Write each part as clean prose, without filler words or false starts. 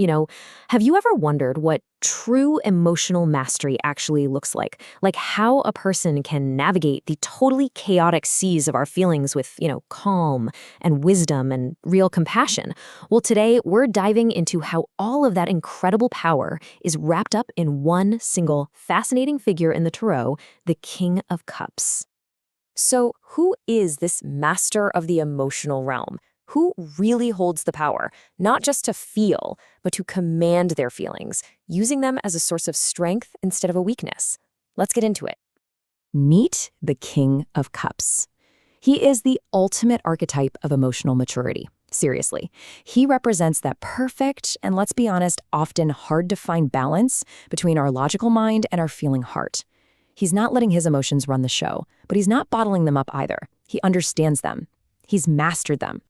You know, have you ever wondered what true emotional mastery actually looks like? Like how a person can navigate the totally chaotic seas of our feelings with, calm and wisdom and real compassion? Well, today we're diving into how all of that incredible power is wrapped up in one single fascinating figure in the Tarot, the King of Cups. So, who is this master of the emotional realm? Who really holds the power, not just to feel, but to command their feelings, using them as a source of strength instead of a weakness? Let's get into it. Meet the King of Cups. He is the ultimate archetype of emotional maturity. Seriously. He represents that perfect and, let's be honest, often hard to find balance between our logical mind and our feeling heart. He's not letting his emotions run the show, but he's not bottling them up either. He understands them. He's mastered them.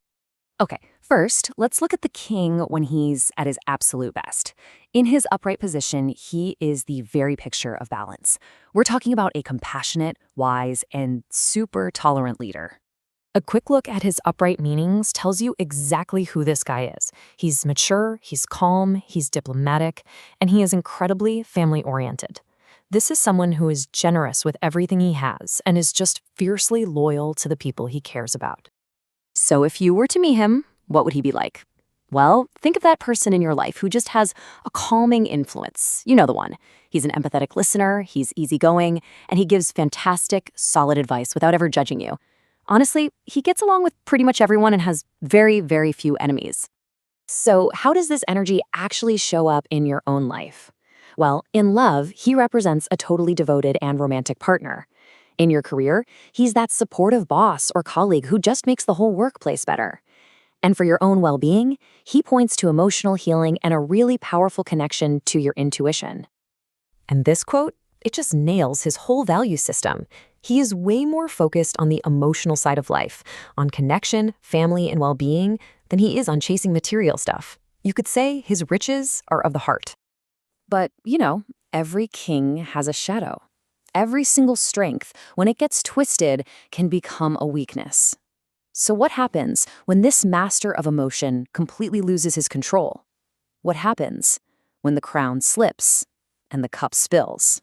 Okay, first, let's look at the king when he's at his absolute best. In his upright position, he is the very picture of balance. We're talking about a compassionate, wise, and super tolerant leader. A quick look at his upright meanings tells you exactly who this guy is. He's mature, he's calm, he's diplomatic, and he is incredibly family-oriented. This is someone who is generous with everything he has and is just fiercely loyal to the people he cares about. So if you were to meet him, what would he be like? Well, think of that person in your life who just has a calming influence. You know the one. He's an empathetic listener, he's easygoing, and he gives fantastic, solid advice without ever judging you. Honestly, he gets along with pretty much everyone and has very, very few enemies. So how does this energy actually show up in your own life? Well, in love, he represents a totally devoted and romantic partner. In your career, he's that supportive boss or colleague who just makes the whole workplace better. And for your own well-being, he points to emotional healing and a really powerful connection to your intuition. And this quote, it just nails his whole value system. He is way more focused on the emotional side of life, on connection, family, and well-being, than he is on chasing material stuff. You could say his riches are of the heart. But, every king has a shadow. Every single strength, when it gets twisted, can become a weakness. So what happens when this master of emotion completely loses his control? What happens when the crown slips and the cup spills?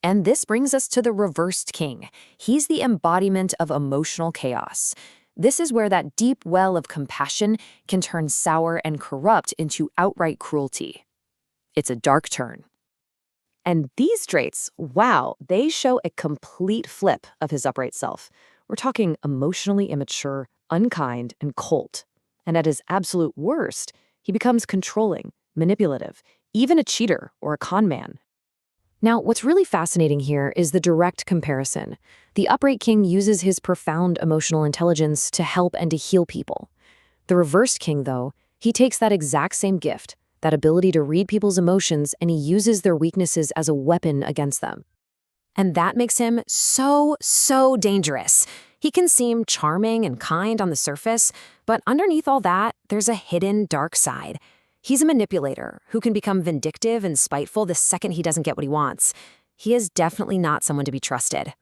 And this brings us to the reversed king. He's the embodiment of emotional chaos. This is where that deep well of compassion can turn sour and corrupt into outright cruelty. It's a dark turn. And these traits, wow, they show a complete flip of his upright self. We're talking emotionally immature, unkind, and cold. And at his absolute worst, he becomes controlling, manipulative, even a cheater or a con man. Now, what's really fascinating here is the direct comparison. The upright king uses his profound emotional intelligence to help and to heal people. The reversed king, though, he takes that exact same gift, that ability to read people's emotions, and he uses their weaknesses as a weapon against them. And that makes him so, so dangerous. He can seem charming and kind on the surface, but underneath all that, there's a hidden dark side. He's a manipulator who can become vindictive and spiteful the second he doesn't get what he wants. He is definitely not someone to be trusted.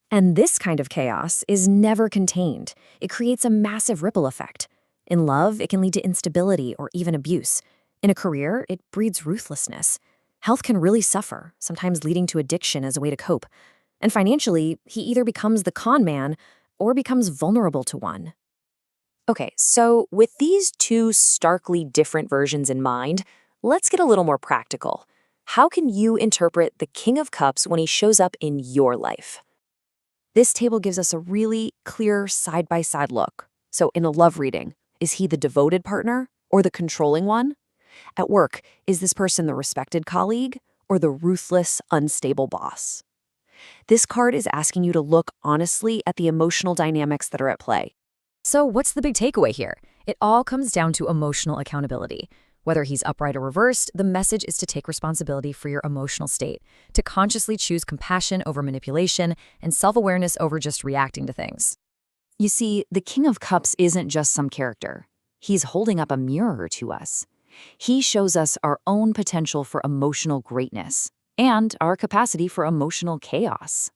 And this kind of chaos is never contained. It creates a massive ripple effect. In love, it can lead to instability or even abuse. In a career, it breeds ruthlessness. Health can really suffer, sometimes leading to addiction as a way to cope. And financially, he either becomes the con man or becomes vulnerable to one. Okay, so with these two starkly different versions in mind, let's get a little more practical. How can you interpret the King of Cups when he shows up in your life? This table gives us a really clear side-by-side look. So in a love reading, is he the devoted partner or the controlling one? At work, is this person the respected colleague or the ruthless, unstable boss? This card is asking you to look honestly at the emotional dynamics that are at play. So what's the big takeaway here? It all comes down to emotional accountability. Whether he's upright or reversed, the message is to take responsibility for your emotional state, to consciously choose compassion over manipulation and self-awareness over just reacting to things. You see, the King of Cups isn't just some character. He's holding up a mirror to us. He shows us our own potential for emotional greatness and our capacity for emotional chaos.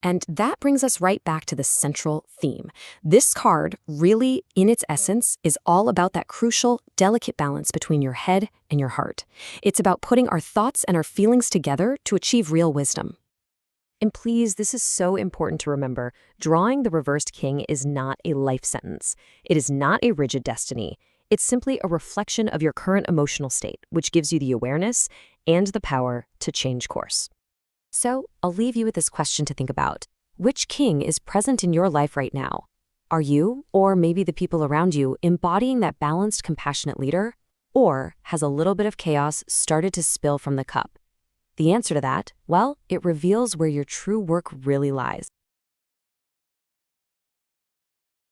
And that brings us right back to the central theme. This card, really, in its essence, is all about that crucial, delicate balance between your head and your heart. It's about putting our thoughts and our feelings together to achieve real wisdom. And please, this is so important to remember. Drawing the reversed king is not a life sentence. It is not a rigid destiny. It's simply a reflection of your current emotional state, which gives you the awareness and the power to change course. So, I'll leave you with this question to think about. Which king is present in your life right now? Are you, or maybe the people around you, embodying that balanced, compassionate leader? Or has a little bit of chaos started to spill from the cup? The answer to that, well, it reveals where your true work really lies.